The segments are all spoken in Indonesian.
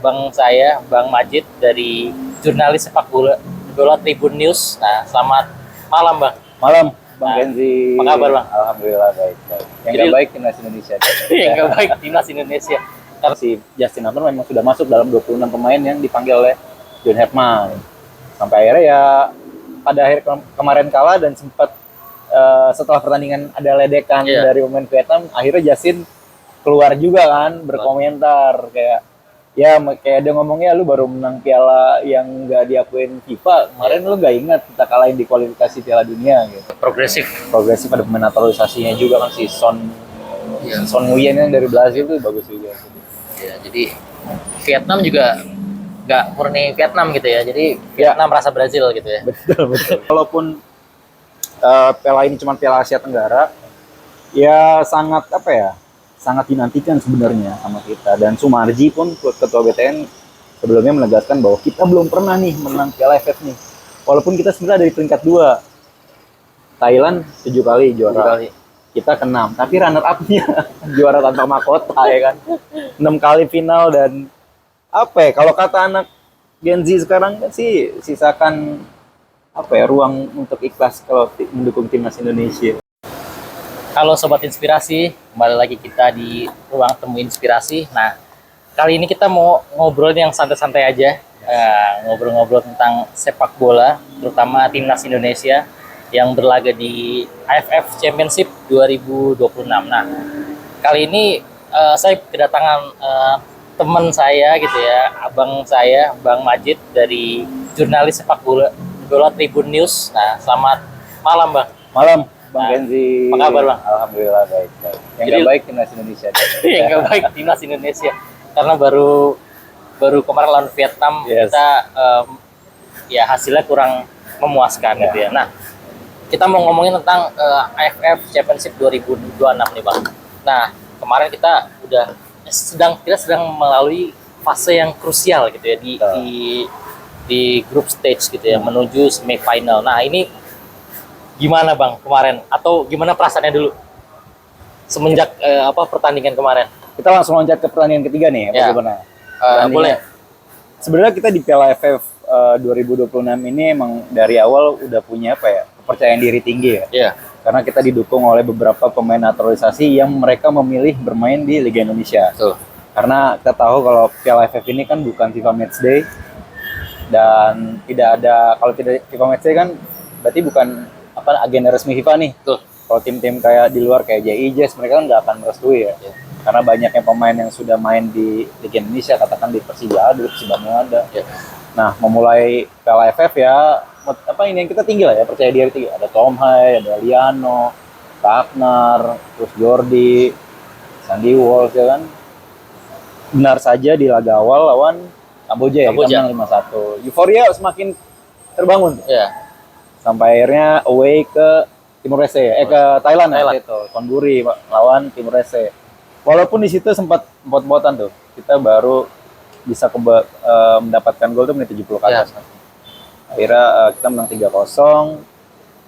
abang saya, Bang Majid dari jurnalis sepak bola Tribun News. Nah, selamat malam, Bang. Malam, Bang Nah, Kenzi. apa kabar, Bang? Alhamdulillah baik. Yang Jadi- nggak baik timnas Indonesia. Yang nggak baik timnas Indonesia. Karena si Justin Hutton memang sudah masuk dalam 26 pemain yang dipanggil oleh John Herdman. Sampai akhirnya ya pada akhir kemarin kalah dan sempat setelah pertandingan ada ledekan dari pemain Vietnam, akhirnya Justin keluar juga kan berkomentar kayak dia ngomongnya lu baru menang piala yang nggak diakuin FIFA kemarin, lu nggak ingat kita kalahin di kualifikasi Piala Dunia gitu. Progresif. Ada pemain naturalisasinya juga kan, si Son Nguyen yang dari Brazil tuh bagus juga. Ya, jadi Vietnam juga nggak murni Vietnam gitu ya. Jadi Vietnam rasa Brazil gitu ya. Betul. Walaupun piala ini cuma Piala Asia Tenggara, ya sangat dinantikan sebenarnya sama kita. Dan Sumarji pun ketua BTN sebelumnya menegaskan bahwa kita belum pernah nih menang Piala AFF nih. Walaupun kita sebenarnya dari peringkat 2. Thailand 7 kali juara. Kita ke-6, tapi runner up-nya juara tanpa mahkota ya kan. 6 kali final. Dan kalau kata anak Gen Z sekarang kan sih sisakan ruang untuk ikhlas kalau mendukung timnas Indonesia. Kalau Sobat Inspirasi, kembali lagi kita di ruang temu inspirasi. Nah, kali ini kita mau ngobrol yang santai-santai aja. Ngobrol-ngobrol tentang sepak bola, terutama timnas Indonesia yang berlaga di AFF Championship 2026. Nah, kali ini saya kedatangan teman saya gitu ya, abang saya, Bang Majid dari jurnalis sepak bola Tribun News. Nah, selamat malam, Bang. Malam, Bang Kenzi. Apa kabar, Bang? Alhamdulillah baik. Yang nggak baik timnas Indonesia. Yang nggak baik timnas Indonesia karena baru kemarin lawan Vietnam. Kita ya hasilnya kurang memuaskan gitu ya. Nah, kita mau ngomongin tentang AFF Championship 2026 nih, Bang. Nah, kemarin kita sedang melalui fase yang krusial gitu ya di group stage gitu ya, menuju semifinal. Nah, ini gimana, Bang, kemarin? Atau gimana perasaannya dulu semenjak pertandingan kemarin? Kita langsung loncat ke pertandingan ketiga nih, bagaimana? Boleh. Sebenarnya kita di Piala AFF 2026 ini emang dari awal udah punya kepercayaan diri tinggi ya. Iya. Karena kita didukung oleh beberapa pemain naturalisasi yang mereka memilih bermain di Liga Indonesia. Betul. Karena kita tahu kalau Piala AFF ini kan bukan FIFA Matchday dan tidak ada, kalau tidak FIFA Matchday kan berarti bukan agenda resmi FIFA nih. Betul. Kalau tim-tim kayak di luar kayak JIJS mereka kan nggak akan merestui ya. Karena banyaknya pemain yang sudah main di Liga Indonesia, katakan di Persija ada, di Persibandung ada. Nah, memulai Piala AFF ya ini yang kita tinggi lah ya, percaya diri tinggi. Ada Tom Hai, ada Liano, Wagner, terus Jordi, Sandy Walsh ya kan. Benar saja di laga awal lawan Kamboja. Kita menang 5-1. Euforia semakin terbangun. Iya. Sampai akhirnya away ke Timor Leste, ke Thailand. Itu Konburi lawan Timor Leste. Walaupun di situ sempat empot-empotan tuh, kita baru bisa mendapatkan gol tuh menit 70 ke atas. Akhirnya kita menang 3-0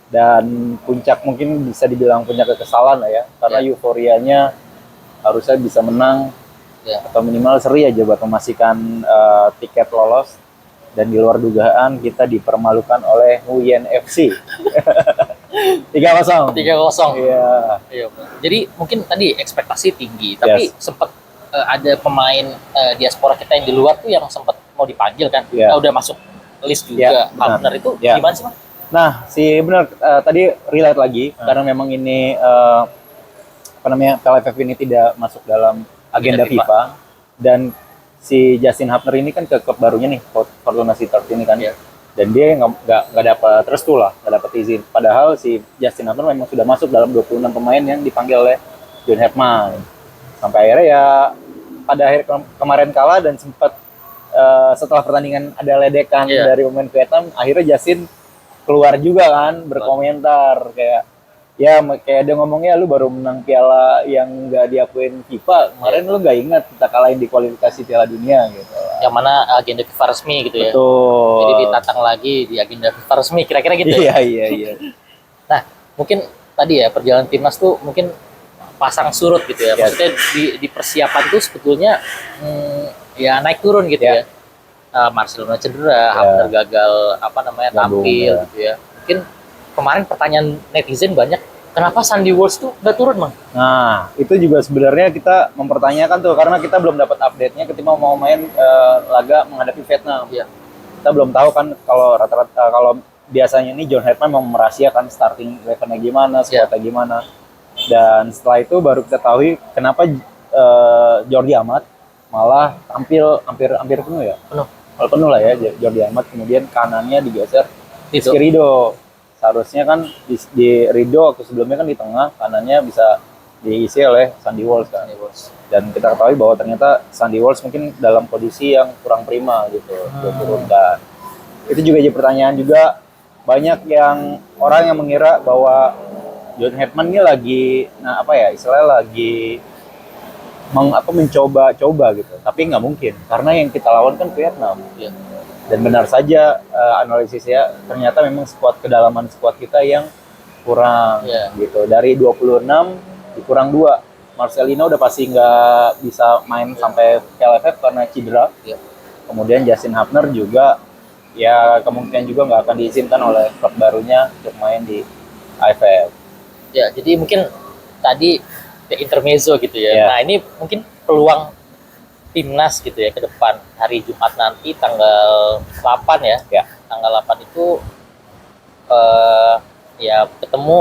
dan puncak, mungkin bisa dibilang puncak kekesalan lah ya, karena euforianya harusnya bisa menang atau minimal seri aja buat memastikan tiket lolos. Dan di luar dugaan kita dipermalukan oleh Nguyen FC. 3-0. Iya. Jadi mungkin tadi ekspektasi tinggi, tapi sempat ada pemain diaspora kita yang di luar tuh yang sempat mau dipanggil kan. Kita udah masuk list juga. Benar itu gimana sih, Bang? Nah, benar tadi relate lagi karena memang ini Piala AFF ini tidak masuk dalam agenda FIFA. Dan si Justin Hutton ini kan ke klub barunya nih, Fortuna Sittard ini kan. Dan dia nggak dapat restu lah, nggak dapat izin. Padahal si Justin Hutton memang sudah masuk dalam 26 pemain yang dipanggil oleh John Herdman. Sampai akhirnya ya pada akhir kemarin kalah dan sempat setelah pertandingan ada ledekan dari pemain Vietnam, akhirnya Justin keluar juga kan berkomentar kayak dia ngomongnya lu baru menang piala yang nggak diakuin FIFA kemarin, lu nggak ingat kita kalahin di kualifikasi Piala Dunia gitu. Yang mana agenda FIFA resmi gitu ya. Betul. Jadi ditatang lagi di agenda FIFA resmi, kira-kira gitu. Iya. Nah, mungkin tadi ya perjalanan timnas tuh mungkin pasang surut gitu ya. Maksudnya di persiapan tuh sebetulnya ya naik turun gitu ya. Marcelino cedera, Hafner gagal tampil gitu ya. Mungkin kemarin pertanyaan netizen banyak, kenapa Sandy Walsh tuh nggak turun, Bang? Nah, itu juga sebenarnya kita mempertanyakan tuh karena kita belum dapat update-nya ketika mau main laga menghadapi Vietnam. Iya. Kita belum tahu kan kalau rata-rata kalau biasanya ini John Hetman mau merahasiakan starting eleven-nya gimana, squad-nya gimana. Dan setelah itu baru kita tahu kenapa Jordi Amat malah tampil hampir penuh ya. Penuh lah ya Jordi Amat, kemudian kanannya digeser Rizky Ridho. Seharusnya kan di Ridho waktu sebelumnya kan di tengah, kanannya bisa diisi oleh Sandy Walsh kan. Dan kita ketahui bahwa ternyata Sandy Walsh mungkin dalam kondisi yang kurang prima gitu, diturunkan. Itu juga jadi pertanyaan juga, banyak yang orang yang mengira bahwa John Hetman ini lagi istilahnya lagi mencoba-coba gitu, tapi nggak mungkin karena yang kita lawan kan Vietnam. Dan benar saja analisisnya ternyata memang kedalaman skuad kita yang kurang gitu. Dari 26 dikurang 2. Marcelino udah pasti nggak bisa main sampai PLFF karena cedera. Kemudian Justin Hafner juga ya kemungkinan juga nggak akan diizinkan oleh klub barunya untuk main di AFF. Ya, jadi mungkin tadi intermezzo gitu ya. Nah, ini mungkin peluang timnas gitu ya ke depan hari Jumat nanti tanggal 8 ya. Tanggal 8 itu ketemu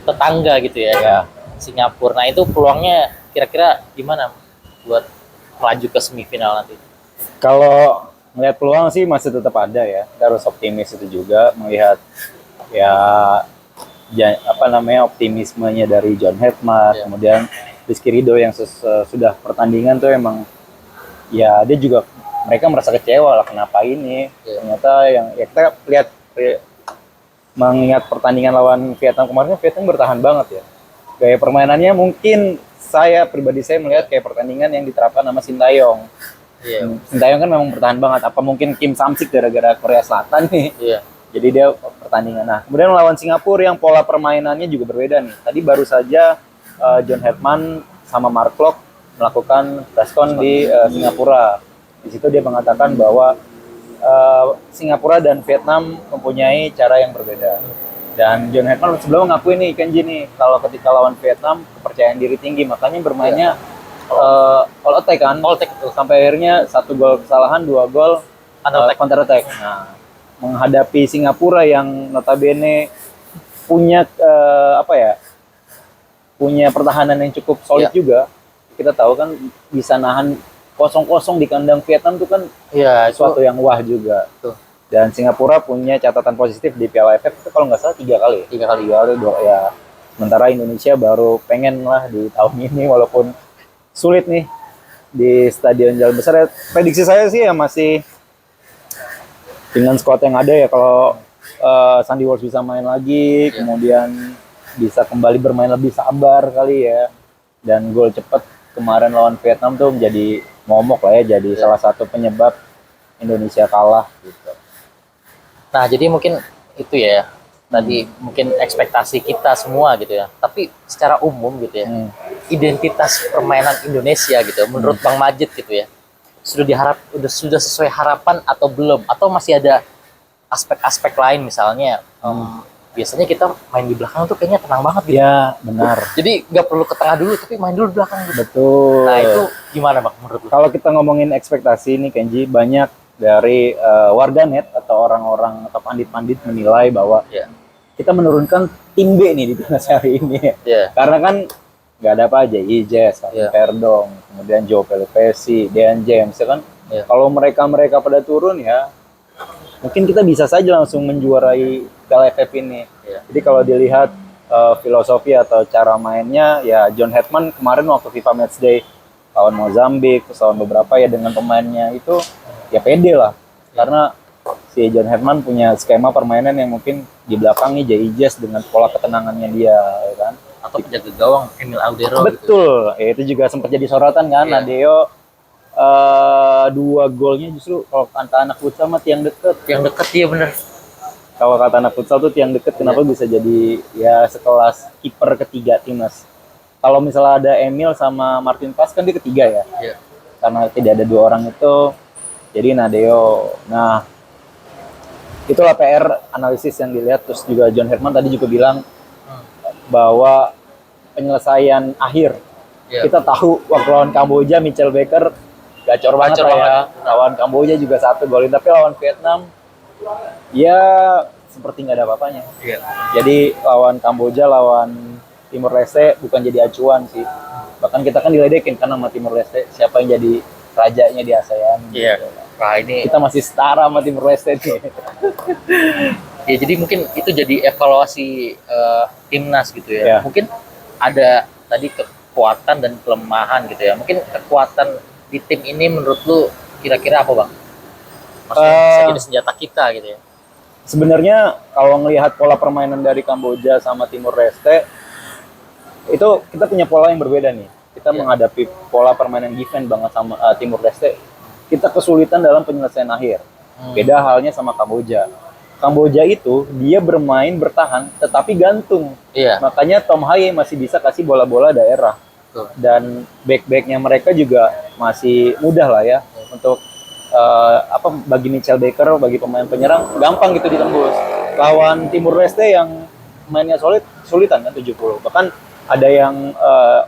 tetangga gitu ya. Singapura. Nah, itu peluangnya kira-kira gimana buat melaju ke semifinal nanti? Kalau melihat peluang sih masih tetap ada ya. Kita harus optimis itu juga melihat optimismenya dari John Hetman, kemudian Rizky Ridho yang sudah pertandingan tuh emang ya dia juga mereka merasa kecewa lah kenapa ini. Ternyata yang kita lihat mengingat pertandingan lawan Vietnam kemarin, Vietnam bertahan banget ya. Gaya permainannya mungkin pribadi saya melihat kayak pertandingan yang diterapkan sama Sintayong. Sintayong kan memang bertahan banget. Apa mungkin Kim Samsik gara-gara Korea Selatan nih? Jadi dia pertandingan. Nah, kemudian melawan Singapura yang pola permainannya juga berbeda nih. Tadi baru saja John Hetman sama Mark Klok melakukan press con di Singapura. Di situ dia mengatakan bahwa Singapura dan Vietnam mempunyai cara yang berbeda. Dan John Hetman sebelum mengakui nih Kenji nih, kalau ketika lawan Vietnam kepercayaan diri tinggi, makanya bermainnya all attack kan. All attack sampai akhirnya 1 gol kesalahan, 2 gol counter attack. Nah, menghadapi Singapura yang notabene punya punya pertahanan yang cukup solid juga. Kita tahu kan bisa nahan 0-0 di kandang Vietnam itu kan sesuatu yang wah juga. Dan Singapura punya catatan positif di Piala AFF itu kalau nggak salah 3 kali. 3 kali ya. Sementara Indonesia baru pengen lah di tahun ini walaupun sulit nih di Stadion Jalan Besar. Prediksi saya sih ya masih dengan squad yang ada ya, kalau Sandy Walsh bisa main lagi, kemudian bisa kembali bermain lebih sabar kali ya, dan gol cepat kemarin lawan Vietnam tuh menjadi momok lah ya, jadi salah satu penyebab Indonesia kalah gitu. Nah, jadi mungkin itu ya tadi mungkin ekspektasi kita semua gitu ya, tapi secara umum gitu ya, identitas permainan Indonesia gitu menurut Bang Majid gitu ya, sudah sesuai harapan atau belum, atau masih ada aspek-aspek lain misalnya biasanya kita main di belakang tuh kayaknya tenang banget gitu. Ya benar. Jadi nggak perlu ke tengah dulu tapi main dulu di belakang gitu. Betul. Nah itu gimana Bang menurut lu? Kalau kita ngomongin ekspektasi nih Kenji, banyak dari warganet atau orang-orang atau pandit-pandit menilai bahwa kita menurunkan tim B nih di timnas hari ini. Karena kan nggak ada apa aja, Ijes, Perdong, kemudian Joe Pelopesi, Dean James ya kan. Kalau mereka pada turun ya, mungkin kita bisa saja langsung menjuarai Piala AFF ini. Jadi kalau dilihat filosofi atau cara mainnya, ya John Hetman kemarin waktu FIFA Matchday lawan Mozambik, lawan beberapa ya dengan pemainnya itu ya pede lah. Karena si John Hetman punya skema permainan yang mungkin di belakangnya Ijes dengan pola ketenangannya dia, ya kan. Atau penjaga gawang Emil Audero. Betul, gitu. Ya, itu juga sempat jadi sorotan kan. Nadeo 2 golnya justru kalau kata anak futsal mah tiang deket. Tiang deket, iya bener. Kalau kata anak futsal tuh tiang deket, kenapa bisa jadi ya sekelas kiper ketiga timnas. Kalau misalnya ada Emil sama Martin Pas kan dia ketiga ya. karena tidak ada 2 orang itu, jadi Nadeo. Nah, itulah PR analisis yang dilihat. Terus juga John Herman tadi juga bilang bahwa penyelesaian akhir. Kita tahu waktu lawan Kamboja, Mitchell Baker gacor banget lah ya. Lawan Kamboja juga 1 golin, tapi lawan Vietnam ya seperti nggak ada apa-apanya. Jadi lawan Kamboja, lawan Timor Leste bukan jadi acuan sih. Bahkan kita kan diledekin kan sama Timor Leste, siapa yang jadi rajanya di ASEAN. Wah, ini kita masih setara sama Timor Leste nih. Ya, jadi mungkin itu jadi evaluasi timnas gitu ya. Mungkin ada tadi kekuatan dan kelemahan gitu ya. Mungkin kekuatan di tim ini menurut lu kira-kira apa, Bang? Maksudnya bisa jadi senjata kita gitu ya. Sebenarnya kalau ngelihat pola permainan dari Kamboja sama Timor Leste, itu kita punya pola yang berbeda nih. Kita menghadapi pola permainan defense banget sama Timor Leste. Kita kesulitan dalam penyelesaian akhir. Beda halnya sama Kamboja. Kamboja itu dia bermain bertahan tetapi gantung. Makanya Tom Haye masih bisa kasih bola-bola daerah. Dan back-backnya mereka juga masih mudah lah ya untuk bagi Mitchell Baker, bagi pemain penyerang gampang gitu ditembus. Lawan Timor Leste yang mainnya sulitan kan 70. Bahkan ada yang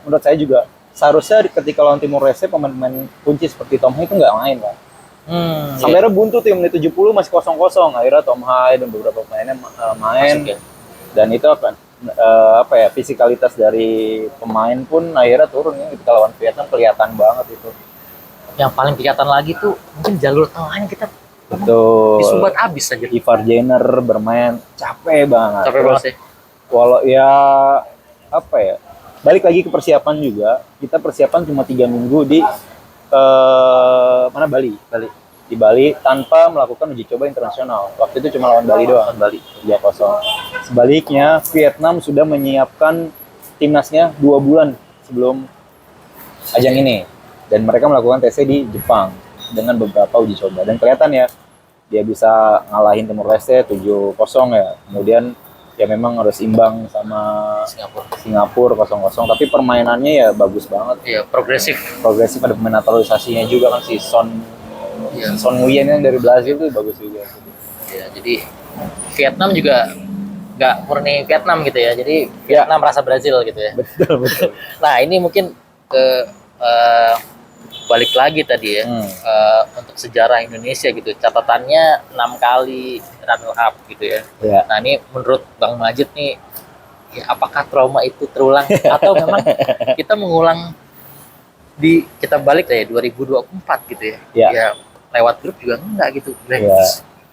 menurut saya juga seharusnya ketika lawan Timor Leste pemain-pemain kunci seperti Tom Haye itu nggak main lah. Sampai buntu tim menit 70 masih 0-0. Akhirnya Tom Haye dan beberapa pemainnya main. Dan itu fisikalitas dari pemain pun akhirnya turun ya. Ketika lawan Vietnam kelihatan banget itu. Yang paling kelihatan lagi tuh mungkin jalur tengahnya kita disumbat abis aja. Ivar Jenner bermain capek banget. Capek banget ya. Walau ya balik lagi ke persiapan juga. Kita persiapan cuma 3 minggu di Bali. Di Bali tanpa melakukan uji coba internasional. Waktu itu cuma lawan Bali doang. Bali 3-0. Sebaliknya Vietnam sudah menyiapkan timnasnya 2 bulan sebelum ajang ini. Dan mereka melakukan TC di Jepang dengan beberapa uji coba. Dan kelihatan ya, dia bisa ngalahin Timor Leste 7-0 ya. Kemudian ya memang harus imbang sama Singapura 0-0. Tapi permainannya ya bagus banget. Iya, progresif. Ada pemain naturalisasinya juga kan si Son Nguyen yang dari Brazil tuh bagus juga. Ya, jadi Vietnam juga nggak murni Vietnam gitu ya. Jadi Vietnam rasa Brazil gitu ya. Betul. Nah, ini mungkin ke balik lagi tadi ya, untuk sejarah Indonesia gitu, catatannya 6 kali runner up gitu ya. Nah, ini menurut Bang Majid nih, ya apakah trauma itu terulang atau memang kita mengulang kita balik ya 2024 gitu ya. Ya lewat grup juga enggak gitu.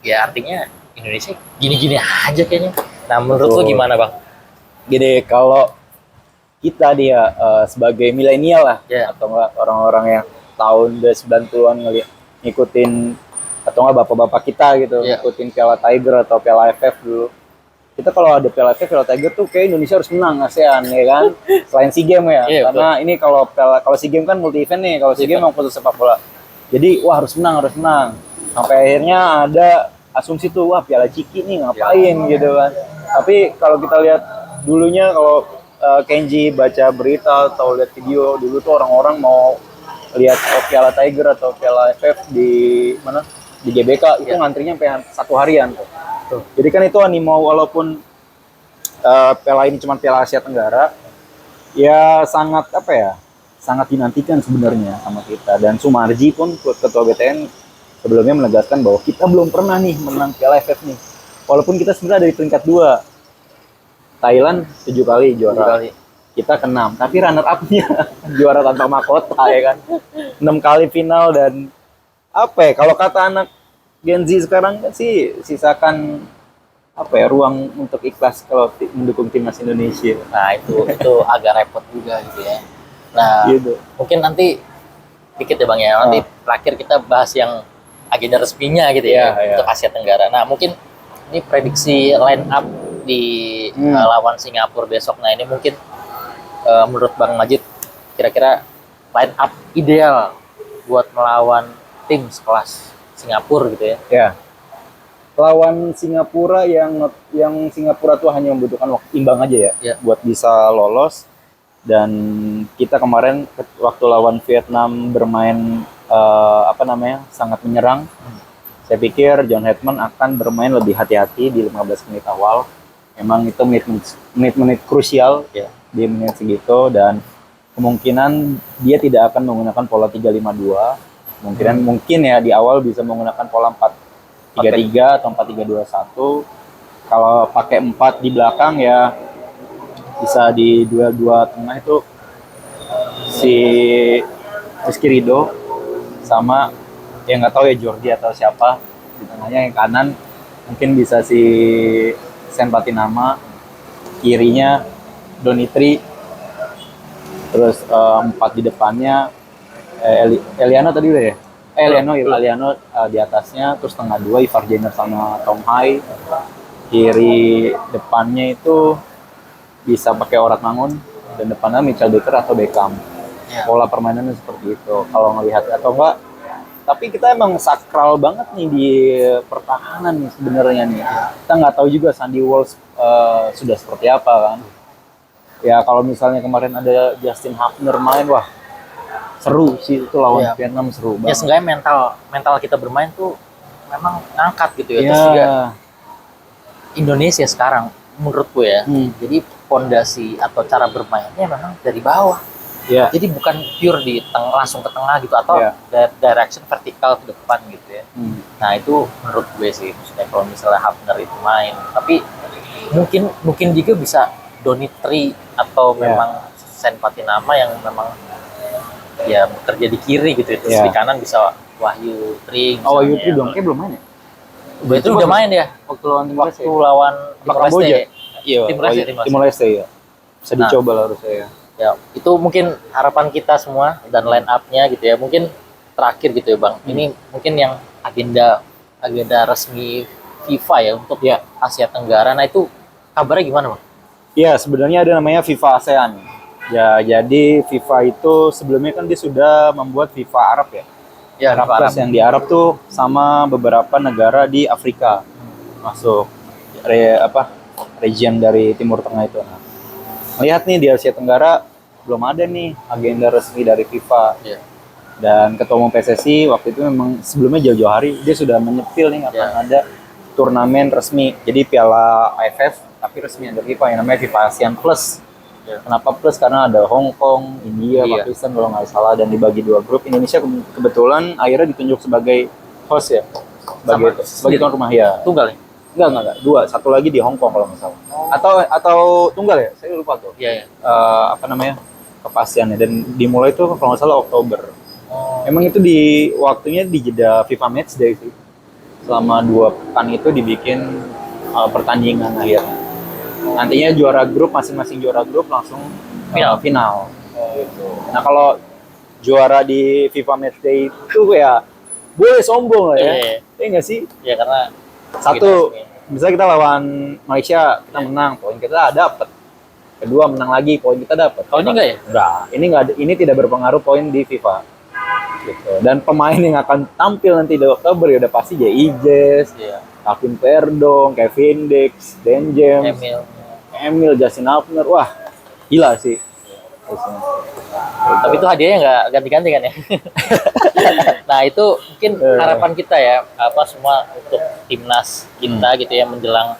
Ya artinya Indonesia gini-gini aja kayaknya. Nah, menurut lu gimana, Bang? Gini, kalau kita sebagai milenial lah, atau enggak orang-orang yang tahun 90-an ngikutin, atau enggak bapak-bapak kita gitu, ngikutin Piala Tiger atau Piala AFF dulu. Kita kalau ada Piala AFF, Piala Tiger tuh kayak Indonesia harus menang ASEAN ya kan, selain SEA Games ya. Karena ini kalau SEA Games kan multi event nih, kalau SEA Games memang khusus sepak bola. Jadi harus menang. Sampai akhirnya ada asumsi tuh, wah Piala Ciki nih ngapain gitu kan. Tapi kalau kita lihat dulunya, kalau Kenji baca berita atau lihat video dulu tuh orang-orang mau lihat Piala Tiger atau Piala AFF di GBK itu ngantrinya sampai 1 harian tuh. Jadi kan itu animo, walaupun Piala ini cuma Piala Asia Tenggara, ya sangat sangat dinantikan sebenarnya sama kita. Dan Sumarji pun ketua BTN sebelumnya menegaskan bahwa kita belum pernah nih menang Piala AFF nih. Walaupun kita sebenarnya dari peringkat 2. Thailand 7 kali juara. Kita ke-6, tapi runner up-nya juara tanpa mahkota ya kan. 6 kali final. Dan kalau kata anak Gen Z sekarang kan sih, sisakan ruang untuk ikhlas kalau mendukung timnas Indonesia. Nah, itu agak repot juga gitu ya. Nah, mungkin nanti dikit ya Bang ya, nanti terakhir kita bahas yang agenda resminya gitu ya, untuk Asia Tenggara. Nah, mungkin ini prediksi line up di lawan Singapura besok. Nah, ini mungkin menurut Bang Majid kira-kira line up ideal buat melawan tim sekelas Singapura gitu ya. Ya. Lawan Singapura yang Singapura tuh hanya membutuhkan waktu imbang aja ya buat bisa lolos. Dan kita kemarin waktu lawan Vietnam bermain sangat menyerang. Saya pikir John Hetman akan bermain lebih hati-hati di 15 menit awal. Memang itu menit-menit krusial ya di menit segitu, dan kemungkinan dia tidak akan menggunakan pola 3-5-2. Mungkin ya di awal bisa menggunakan pola 4-3-3 atau 4-3-2-1. Kalau pakai 4 di belakang ya bisa di dua tengah itu si Rizky Ridho sama yang nggak tahu ya Jordi atau siapa di tengahnya. Yang kanan mungkin bisa si Sen Patinama, kirinya Donitri, terus 4 di depannya Eliano tadi udah ya? Eliano di atasnya, terus tengah 2 Ivar Jenner sama Tom Hai. Kiri depannya itu bisa pakai Orat Mangun, dan depannya Mitchell Baker atau Beckham. Pola permainannya seperti itu kalau ngelihat, atau enggak. Tapi kita emang sakral banget nih di pertahanan nih sebenarnya nih. Kita nggak tahu juga Sandy Walsh sudah seperti apa kan. Ya kalau misalnya kemarin ada Justin Hafner main, wah seru sih itu lawan Vietnam, seru banget. Ya seenggaknya mental kita bermain tuh memang ngangkat gitu ya. Terus juga Indonesia sekarang menurutku ya, jadi fondasi atau cara bermainnya memang dari bawah. Jadi bukan pure langsung ke tengah gitu, atau direction vertikal ke depan gitu ya. Nah itu menurut gue sih, maksudnya kalau misalnya Hafner itu main, tapi mungkin juga bisa Donitri atau memang Sen Patinama yang memang ya bekerja di kiri gitu, terus di kanan bisa Wahyu Tri. Wahyu Tri dong, kayak belum main ya? Itu udah main ya waktu lawan Kamboja. Iya, Timor Leste ya. Bisa dicoba lah harusnya ya. Ya, itu mungkin harapan kita semua dan line up-nya gitu ya. Mungkin terakhir gitu ya, Bang. Ini mungkin yang agenda resmi FIFA ya untuk Asia Tenggara. Nah, itu kabarnya gimana, Bang? Iya, sebenarnya ada namanya FIFA ASEAN. Ya, jadi FIFA itu sebelumnya kan dia sudah membuat FIFA Arab ya. Ya, Arab. Yang di Arab tuh sama beberapa negara di Afrika masuk region dari Timur Tengah itu. Nah, lihat nih di Asia Tenggara belum ada nih agenda resmi dari FIFA. Dan Ketua Umum PSSI waktu itu memang sebelumnya jauh-jauh hari dia sudah menyepil nih akan ada turnamen resmi. Jadi Piala AFF tapi resmi dari FIFA yang namanya FIFA ASEAN Plus. Kenapa plus? Karena ada Hong Kong, India, Pakistan kalau nggak salah, dan dibagi 2 grup. Indonesia kebetulan akhirnya ditunjuk sebagai host ya, sebagai tuan rumah ya. Tunggal ya? Enggak. 2, satu lagi di Hong Kong kalau nggak salah. Atau tunggal ya? Saya lupa tuh. Kepastiannya, dan dimulai itu kalau nggak salah Oktober. Emang itu di waktunya di jeda FIFA Matchday sih. Selama 2 pekan itu dibikin pertandingan akhirnya. Nantinya masing-masing juara grup langsung final. Gitu. Nah kalau juara di FIFA Matchday itu ya boleh sombong lah ya. Iya nggak sih? Ya karena satu, misalnya kita lawan Malaysia, kita menang, poin kita dapat. Kedua menang lagi, poin kita dapat. Kalau ini enggak ya? Enggak, ini tidak berpengaruh poin di FIFA. Gitu. Dan pemain yang akan tampil nanti di Oktober ya udah pasti Ijes, Kevin Perdong, Kevin Dix, Dan James, Emil, Justin Hafner, wah gila sih. Tapi itu hadiahnya nggak ganti-ganti kan ya? Nah itu mungkin harapan kita ya, semua untuk timnas kita gitu ya menjelang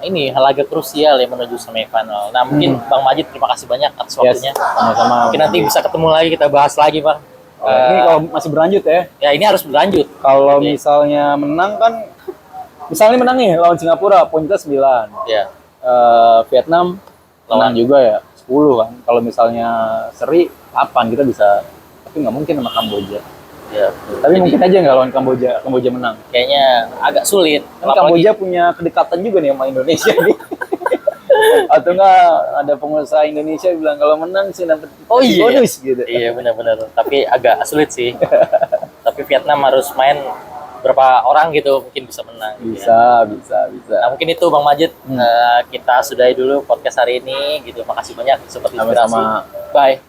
ini laga krusial ya menuju semifinal. Nah mungkin Bang Majid terima kasih banyak atas waktunya. Sama-sama. Mungkin nanti bisa ketemu lagi, kita bahas lagi, Bang. Ini kalau masih berlanjut ya? Ya ini harus berlanjut. Kalau misalnya menang kan, misalnya menang nih lawan Singapura, poin kita 9. Vietnam menang juga ya, 10 kan. Kalau misalnya seri, 8 kita bisa. Tapi nggak mungkin sama Kamboja. Tapi mungkin aja nggak lawan Kamboja menang. Kayaknya agak sulit. Kan Kamboja punya kedekatan juga nih sama Indonesia nih. Atau nggak ada pengusaha Indonesia bilang kalau menang sih dapat bonus gitu. Iya benar-benar. Tapi agak sulit sih. Tapi Vietnam harus main berapa orang gitu mungkin bisa menang. Bisa. Nah mungkin itu Bang Majid, kita sudahi dulu podcast hari ini gitu. Makasih banyak seperti inspirasi. Sama-sama. Bye.